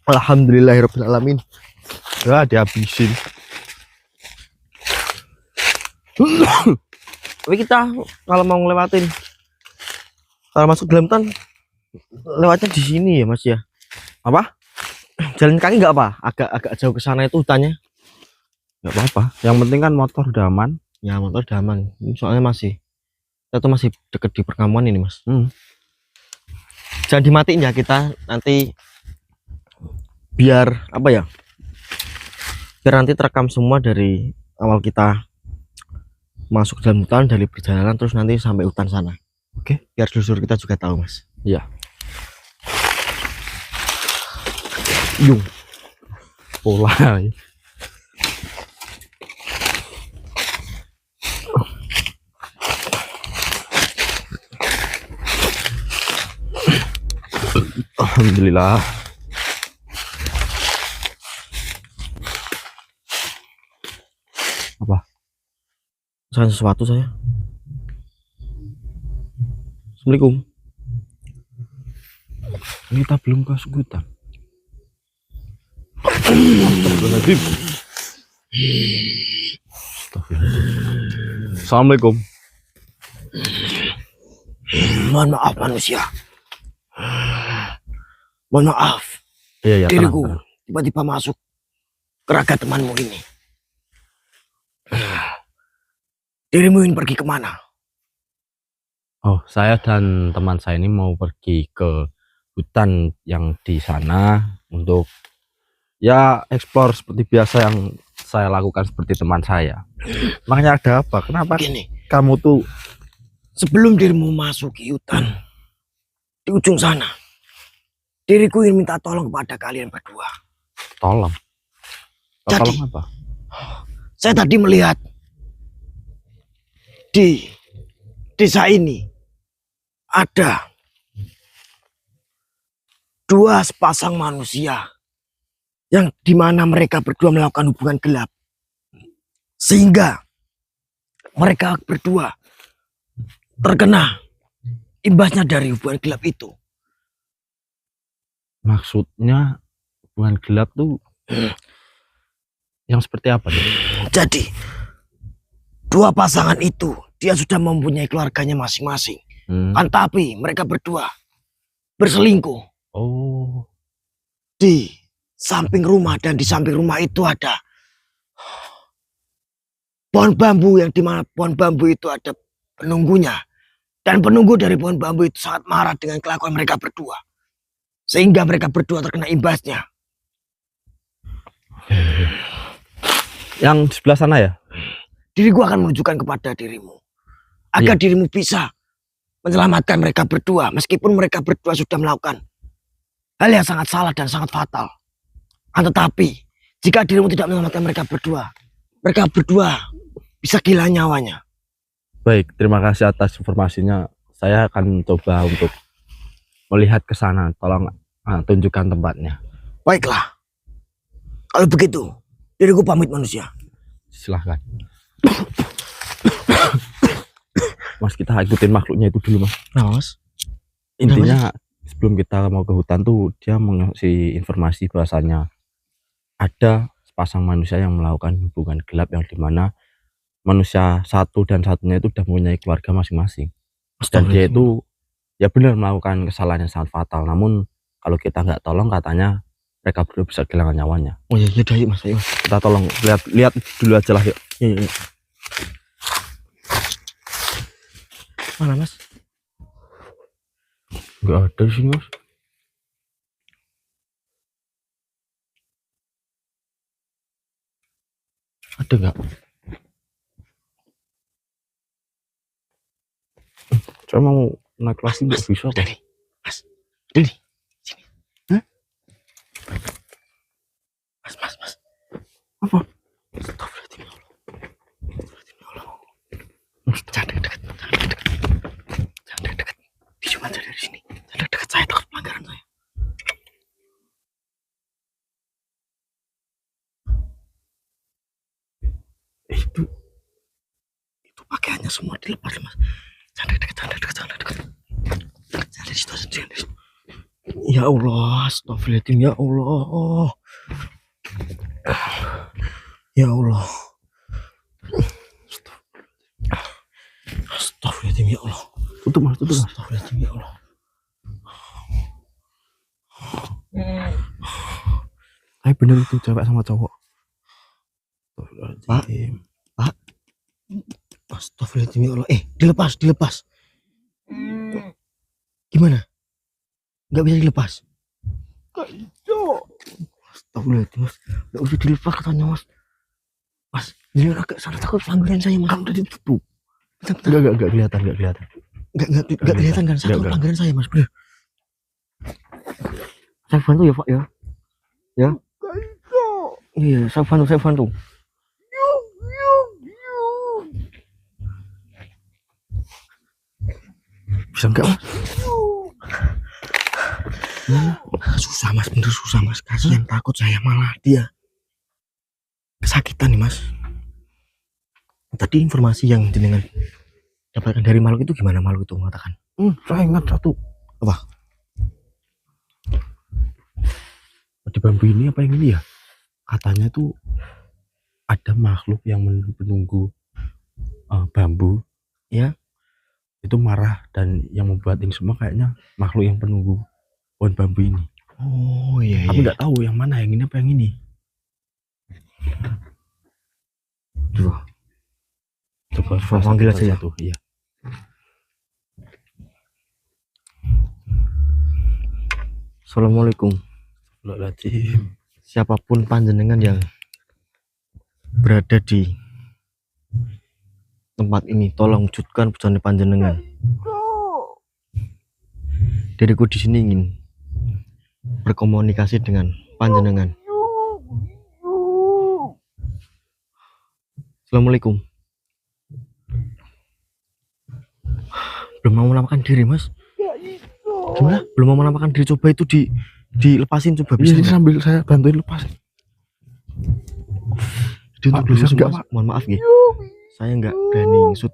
Alhamdulillahirrahmanirrahim. Ya dihabisin. Tapi kita kalau mau ngelewatin, kalau masuk dalam hutan lewatnya di sini ya Mas ya. Apa? Jalan kaki nggak apa? Agak jauh ke sana itu hutannya. Nggak apa-apa. Yang penting kan motor udah aman. Ya motor udah aman. Soalnya kita tuh masih deket di perkampungan ini Mas. Jangan dimatiin ya, kita nanti biar apa ya? Biar nanti terekam semua dari awal kita masuk dalam hutan, dari perjalanan terus nanti sampai hutan sana. Oke, biar seluruh kita juga tahu Mas. Iya. Yung Pola. Alhamdulillah. Apa? Saya sesuatu saya. Assalamualaikum. Kita belum ke hutan. Assalamualaikum. Mohon maaf manusia. Mohon maaf. Iya, Diriku tenang. tiba-tiba masuk ke raga temanmu ini. Dirimu ingin pergi kemana? Oh, saya dan teman saya ini mau pergi ke hutan yang di sana untuk ya explore seperti biasa yang saya lakukan seperti teman saya. Makanya ada apa? Kenapa Begini, kamu tuh sebelum dirimu masuk ke hutan di ujung sana, diriku ingin minta tolong kepada kalian berdua. tolong? Jadi, Tolong apa? saya tadi melihat di desa ini ada dua sepasang manusia yang dimana mereka berdua melakukan hubungan gelap, sehingga mereka berdua terkena imbasnya dari hubungan gelap itu. Maksudnya hubungan gelap tuh yang seperti apa nih? Jadi dua pasangan itu dia sudah mempunyai keluarganya masing-masing, kan tapi mereka berdua berselingkuh. Oh, Di samping rumah, dan di samping rumah itu ada pohon bambu, yang dimana pohon bambu itu ada penunggunya, dan penunggu dari pohon bambu itu sangat marah dengan kelakuan mereka berdua, sehingga mereka berdua terkena imbasnya. yang di sebelah sana ya? Diriku akan menunjukkan kepada dirimu agar dirimu bisa menyelamatkan mereka berdua, meskipun mereka berdua sudah melakukan hal yang sangat salah dan sangat fatal. Tetapi jika dirimu tidak menyelamatkan mereka berdua bisa gila nyawanya. Baik, terima kasih atas informasinya. Saya akan coba untuk melihat ke sana. Tolong tunjukkan tempatnya. Baiklah, kalau begitu diriku pamit manusia. Silahkan. Mas, kita ikutin makhluknya itu dulu, Mas. Nah, Mas. Intinya sebelum kita mau ke hutan tuh dia mengasih informasi bahwasannya ada sepasang manusia yang melakukan hubungan gelap, yang dimana manusia satu dan satunya itu udah mempunyai keluarga masing-masing. Dan dia itu ya benar melakukan kesalahan yang sangat fatal. Namun kalau kita nggak tolong, katanya mereka berdua bisa kehilangan nyawanya. Oh ya, yaudah yuk Mas, ayo. Kita tolong lihat dulu aja lah, yuk. Iya. Mana Mas? Nggak ada di sini, Mas. Ada nggak? Saya mau naik kelas nggak bisa, Dari Mas, dari sini. Hah? Mas. Apa? Astagfirullahaladzim, ya Allah. Jangan dekat-dekat. Jangan dekat-dekat. Cuma dari sini. Jangan dekat-dekat, saya takut pelanggaran saya. Itu pakaiannya semua dilepas, Mas. Jangan dekat-dekat. Jangan dari situ aja, jangan dari situ. Ya Allah, astagfirullahaladzim, ya Allah. Ya Allah. Astagfirullahaladzim, ya Allah. Tutup mas, tutup mas. Astagfirullahaladzim, ya Allah. Tapi bener itu cewek sama cowok. Pak, Pak. Astagfirullahaladzim, ya Allah. Dilepas, dilepas. Gimana? Nggak bisa dilepas? Astagfirullahaladzim, mas. Nggak usah dilepas katanya, mas. Mas, ini agak salah takut pelanggaran saya, mas. Kan udah ditutup. Bentar. Enggak kelihatan, enggak kelihatan. Nggak kelihatan kan? Satu Nggak. pelanggaran saya, mas. Bener. Saya bantu ya, Pak, ya. Ya. Iya, saya bantu. Bisa enggak mas? Susah, mas. Bener susah, mas. Kasihan, takut saya malah dia kesakitan nih, mas. Tadi informasi yang jenengan dapatkan dari makhluk itu gimana? Makhluk itu mengatakan? Saya ingat satu. Apa? Di bambu ini apa yang ini ya? Katanya tuh ada makhluk yang menunggu bambu. Ya. Itu marah, dan yang membuat ini semua kayaknya makhluk yang penunggu pohon bambu ini. Oh iya. Tapi nggak tahu yang mana, yang ini apa yang ini. Coba panggil aja ya. Tuh, iya. Assalamualaikum. Siapapun panjenengan yang berada di tempat ini, tolong wujudkan pesan panjenengan. Diriku di sini ingin berkomunikasi dengan panjenengan. Assalamualaikum. Belum mau menampakkan diri, mas. Gimana? Belum mau menampakkan diri. Coba itu dilepasin, coba bisa. Bisa sambil saya bantuin lepas. Untuk dulu enggak, mas, Pak. mohon maaf ya. Saya nggak berani ngesut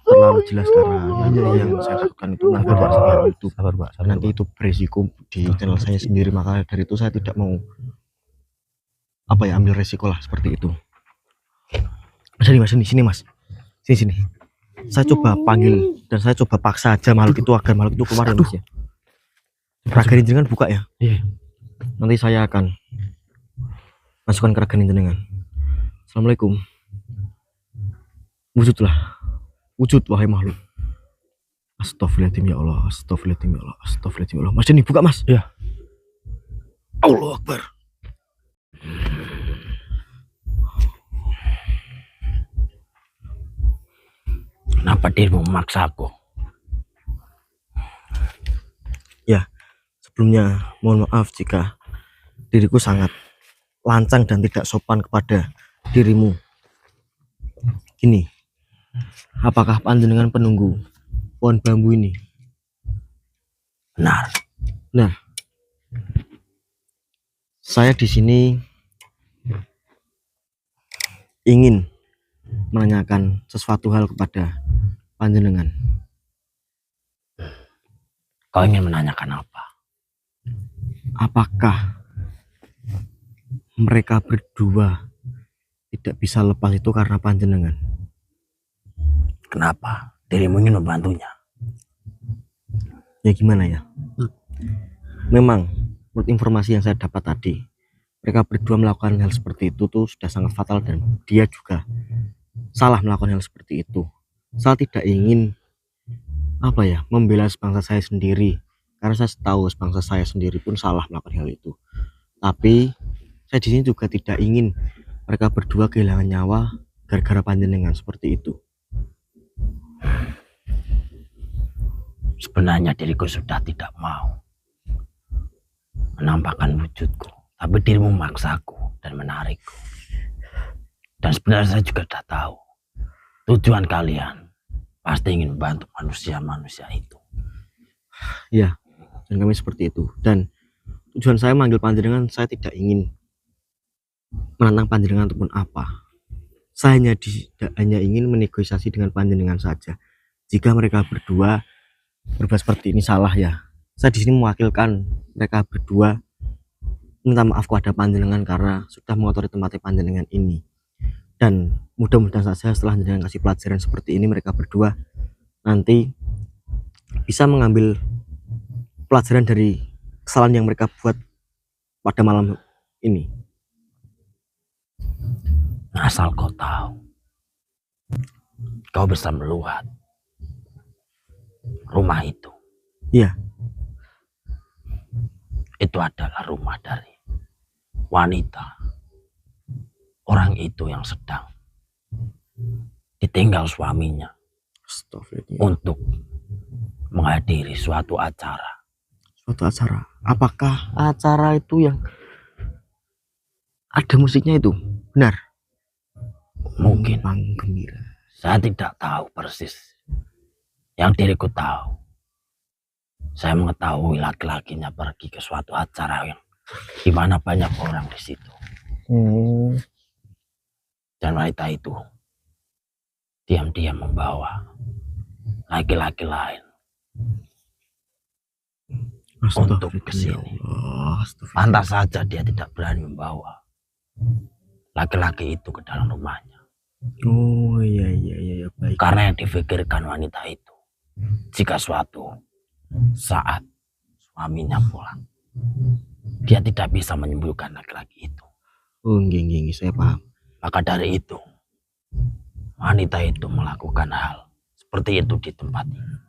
terlalu jelas karena yang saya lakukan itu melanggar segala itu. Sabar, Pak. Nanti itu beresiko di channel saya sendiri, maka dari itu saya tidak mau ambil resiko lah seperti itu. Mas, sini mas, sini. Saya coba panggil dan saya coba paksa aja makhluk itu agar makhluk itu keluar ya, mas ya. Ragain jenengan buka ya. Iya. Nanti saya akan masukkan ke ragain jenengan. Assalamualaikum. Wujud wahai makhluk. Astagfirullahaladzim ya Allah, astagfirullahaladzim ya Allah, astagfirullahaladzim ya Allah. Mas ini buka mas. Iya. Allahu Akbar. Kenapa dirimu memaksa aku? Ya, sebelumnya mohon maaf jika diriku sangat lancang dan tidak sopan kepada dirimu. Gini, apakah panjenengan penunggu pohon bambu ini? Benar. Saya di sini ingin menanyakan sesuatu hal kepada panjenengan. Kau ingin menanyakan apa? Apakah mereka berdua tidak bisa lepas itu karena panjenengan? Kenapa? Dirimu ingin membantunya? Ya gimana ya? Memang menurut informasi yang saya dapat tadi, mereka berdua melakukan hal seperti itu tuh sudah sangat fatal dan dia juga salah melakukan hal seperti itu. Saya tidak ingin membela sebangsa saya sendiri, karena saya tahu sebangsa saya sendiri pun salah melakukan hal itu. Tapi saya di sini juga tidak ingin mereka berdua kehilangan nyawa gara-gara panjenengan seperti itu. Sebenarnya diriku sudah tidak mau menampakkan wujudku, tapi dirimu memaksaku dan menarikku. Dan sebenarnya saya juga sudah tahu tujuan kalian pasti ingin membantu manusia-manusia itu. Ya, dan kami seperti itu. Dan tujuan saya manggil panjenengan, saya tidak ingin menantang panjenengan ataupun apa. Saya hanya ingin menegosiasi dengan panjenengan saja. Jika mereka berdua berbuat seperti ini salah ya, Saya di sini mewakilkan mereka berdua minta maaf kepada panjenengan karena sudah mengotori tempat panjenengan ini. Dan mudah-mudahan saja setelah jenengan kasih pelajaran seperti ini, mereka berdua nanti bisa mengambil pelajaran dari kesalahan yang mereka buat pada malam ini. Asal kau tahu, kau bisa melihat rumah itu. Iya. Itu adalah rumah dari wanita. Orang itu yang sedang ditinggal suaminya untuk menghadiri suatu acara. Suatu acara. Apakah acara itu yang ada musiknya itu? Benar? Mungkin. Panggung gembira. Saya tidak tahu persis. Yang diriku tahu, saya mengetahui laki-lakinya pergi ke suatu acara yang di mana banyak orang di situ. Dan wanita itu diam-diam membawa laki-laki lain untuk ke sini. Pantas saja dia tidak berani membawa laki-laki itu ke dalam rumahnya. Oh iya baik. Karena yang difikirkan wanita itu, jika suatu saat suaminya pulang, dia tidak bisa menyembuhkan laki-laki itu. Oh nggih, saya paham. Maka dari itu, wanita itu melakukan hal seperti itu di tempat ini.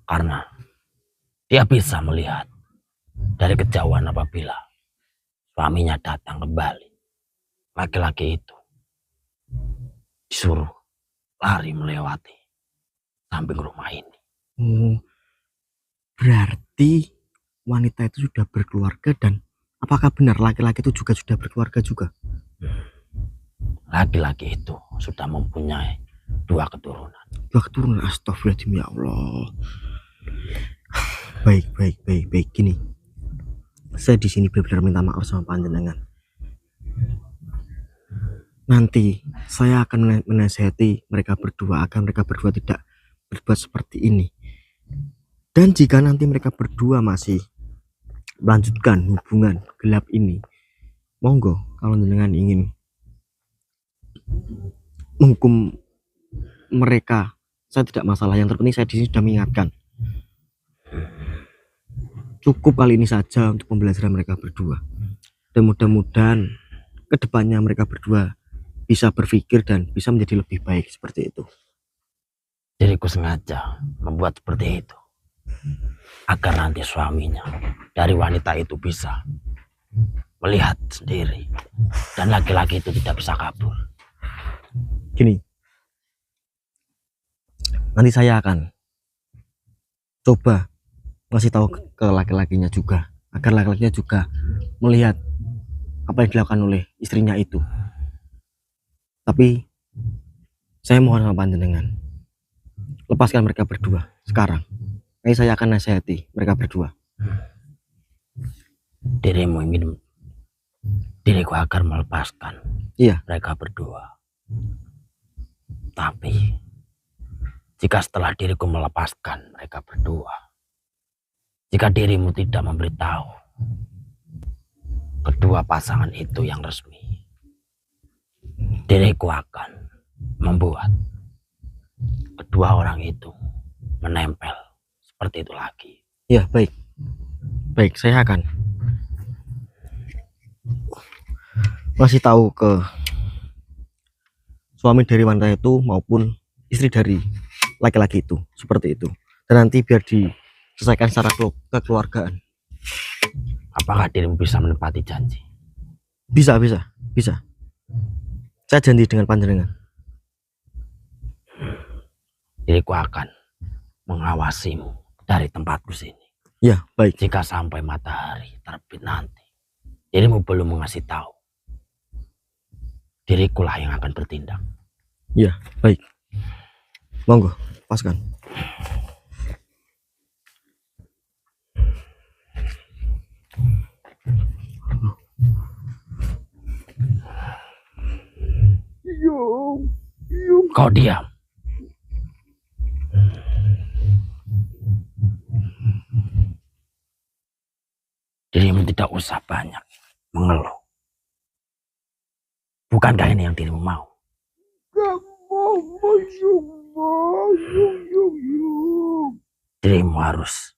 Karena dia bisa melihat dari kejauhan apabila suaminya datang kembali. Laki-laki itu disuruh lari melewati samping rumah ini. Berarti wanita itu sudah berkeluarga, dan apakah benar laki-laki itu juga sudah berkeluarga juga? Laki-laki itu sudah mempunyai 2 keturunan. 2 keturunan, astagfirullahaladzim ya Allah. Baik. Gini, saya di sini benar-benar minta maaf sama panjenengan. Nanti saya akan menasihati mereka berdua agar mereka berdua tidak berbuat seperti ini. Dan jika nanti mereka berdua masih melanjutkan hubungan gelap ini, monggo kalau jenengan ingin menghukum mereka, saya tidak masalah. Yang terpenting saya di sini sudah mengingatkan. Cukup kali ini saja untuk pembelajaran mereka berdua. Dan mudah-mudahan kedepannya mereka berdua bisa berpikir dan bisa menjadi lebih baik seperti itu. Diriku sengaja membuat seperti itu agar nanti suaminya dari wanita itu bisa melihat sendiri dan laki-laki itu tidak bisa kabur. Gini, nanti saya akan coba ngasih tahu ke laki-lakinya juga agar laki-lakinya juga melihat apa yang dilakukan oleh istrinya itu. Tapi saya mohon sama panjenengan, lepaskan mereka berdua sekarang. Nanti saya akan nasihati mereka berdua. Dirimu ingin diriku agar melepaskan mereka berdua. Tapi jika setelah diriku melepaskan mereka berdua, jika dirimu tidak memberitahu kedua pasangan itu yang resmi, diriku akan membuat kedua orang itu menempel seperti itu lagi. Ya, baik, saya akan masih tahu ke suami dari wanita itu maupun istri dari laki-laki itu seperti itu, dan nanti biar diselesaikan secara kekeluargaan. Apakah dirimu bisa menepati janji? Bisa. Saya janji dengan panjenengan. Diriku akan mengawasimu dari tempatku sini. Ya, baik. Jika sampai matahari terbit nanti, dirimu belum mengasih tahu, dirikulah yang akan bertindak. Ya, baik. Monggo, lepaskan. Kau diam. tidak usah banyak mengeluh. Bukankah ini yang dirimu mau? Dirimu harus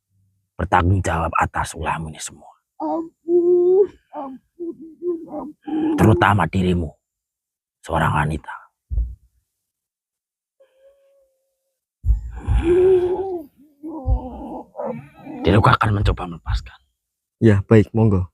bertanggung jawab atas ulahmu ini semua. Terutama dirimu, seorang wanita. Diriku akan mencoba melepaskan. Ya, baik, monggo.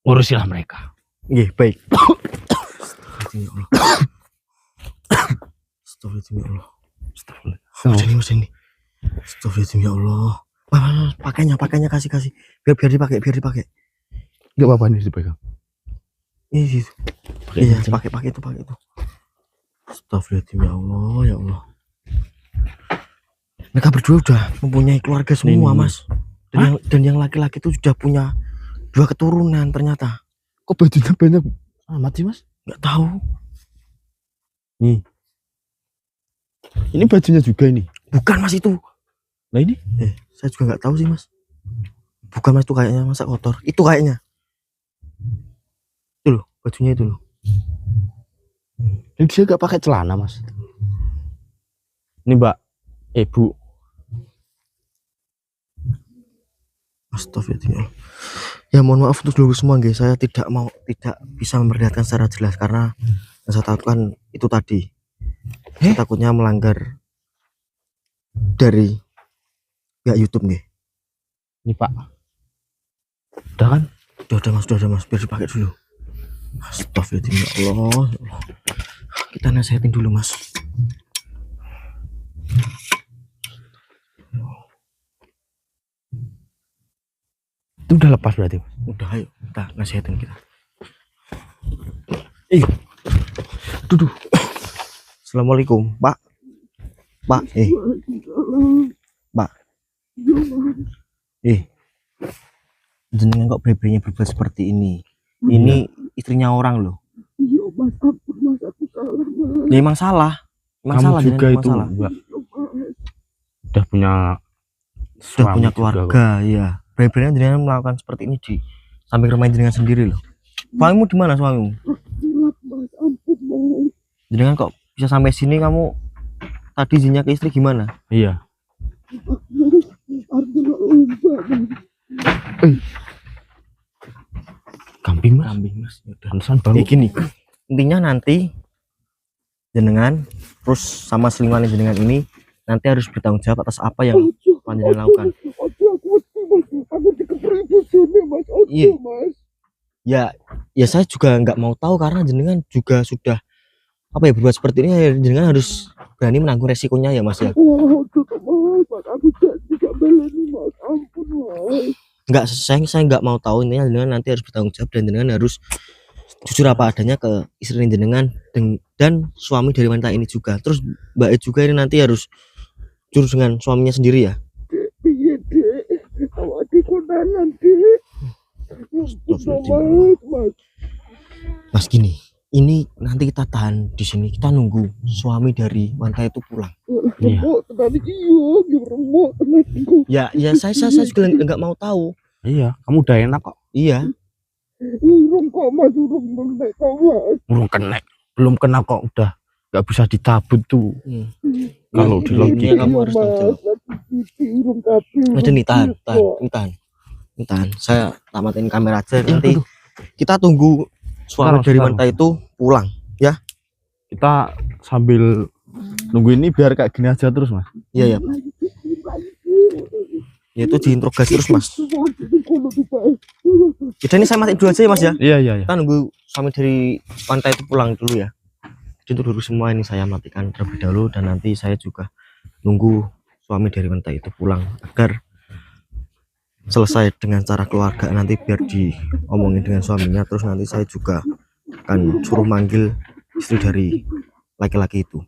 Urusilah mereka. Nggih, baik. Astagfirullah. Astagfirullah. Mas ini. Astagfirullah ya Allah. Pakainya kasih. Biar dipakai. Enggak apa-apa nih dipegang. Iya, pakai itu. Astagfirullah ya Allah. Mereka berdua udah mempunyai keluarga semua, Ini. Mas. Dan yang laki-laki itu sudah punya 2 keturunan ternyata. Kok bajunya banyak amat sih, Mas? Nggak tahu. Nih. Ini bajunya juga ini. Bukan, Mas, itu. Nah ini? Saya juga nggak tahu sih, Mas. Bukan, Mas, itu kayaknya masa kotor. Itu kayaknya. Itu loh, bajunya itu loh. Ini dia nggak pakai celana, Mas. Ini Mbak, Bu. Astagfirullah. Ya mohon maaf untuk dulu semua, guys. Saya tidak bisa memperlihatkan secara jelas karena yang saya takutkan itu tadi. Saya takutnya melanggar dari pihak YouTube, nggih. Ini Pak. Udah kan? Udah Mas, biar dipakai dulu. Astagfirullah ya Allah. Kita nasihatin dulu, Mas. Itu udah lepas berarti, Mas. Udah, ayo kita nasihatin kita. Duduk. Assalamualaikum, Pak. Pak. Jenengan kok berbeda berbuat seperti ini? Ini istrinya orang loh. Iya Mas, ampun Mas, aku salah Mas. Ya emang salah. Kamu juga jenengan itu, salah. Mbak. Iya, Mas. Udah punya Sudah punya suami juga kok. keluarga, iya. Benar-benar jenengan melakukan seperti ini di samping rumah jenengan sendiri loh. Suamimu di mana suamimu? Gelap Mas, ampun Mas. Jenengan kok bisa sampai sini, kamu tadi izinnya ke istri gimana? Iya. Artinya lupa Mas. Kambing, Mas. Kambing, Mas. Ya udah. Pantesan baru. Kayak gini. Intinya nanti jenengan terus sama selingkuhan jenengan ini nanti harus bertanggung jawab atas apa yang panjenengan lakukan. Ojo aku mesti Mas. Aku dikeperi bojone Mas. Iya. Ojo Mas. Ya saya juga nggak mau tahu karena jenengan juga sudah berbuat seperti ini, ya jenengan harus berani menanggung resikonya ya, Mas ya. Wah, ojo Mas. Mas, aku janji gak belani Mas. Ampun Mas. Enggak, saya nggak mau tahu, intinya jenengan nanti harus bertanggung jawab dan jenengan harus jujur apa adanya ke istri jenengan dan suami dari wanita ini juga. Terus Mbak E juga ini nanti harus jujur dengan suaminya sendiri ya. Dek, piye Dek? Awak di kondangan Dek. Ampun Mas. Mas gini, ini nanti kita tahan di sini, kita nunggu suami dari wanita itu pulang. Iya. Remuk tenan iki yo, remuk tenan iku. Ya saya juga nggak mau tahu. Iya, kamu udah enak kok. Iya. Urung kok Mas, urung menek kok Mas. Belum kena kok udah nggak bisa dicabut tuh. Kalau di Iya, logik. kamu harus tanggung jawab. Urung kabeh. Ada nih, tahan. Saya tamatin kamera aja, nanti kita tunggu suami dari wanita itu pulang. Kita sambil nunggu ini biar kayak gini aja terus, Mas. Iya. Ya itu diinterogasi terus, Mas. Jadi ini saya matiin dulu aja ya, Mas ya. Iya. Kita nunggu suami dari wanita itu pulang dulu ya. Jadi untuk dulu semua ini saya matikan terlebih dahulu dan nanti saya juga nunggu suami dari wanita itu pulang agar selesai dengan cara keluarga, nanti biar diomongin dengan suaminya. Terus nanti saya juga akan suruh manggil istri dari laki-laki itu.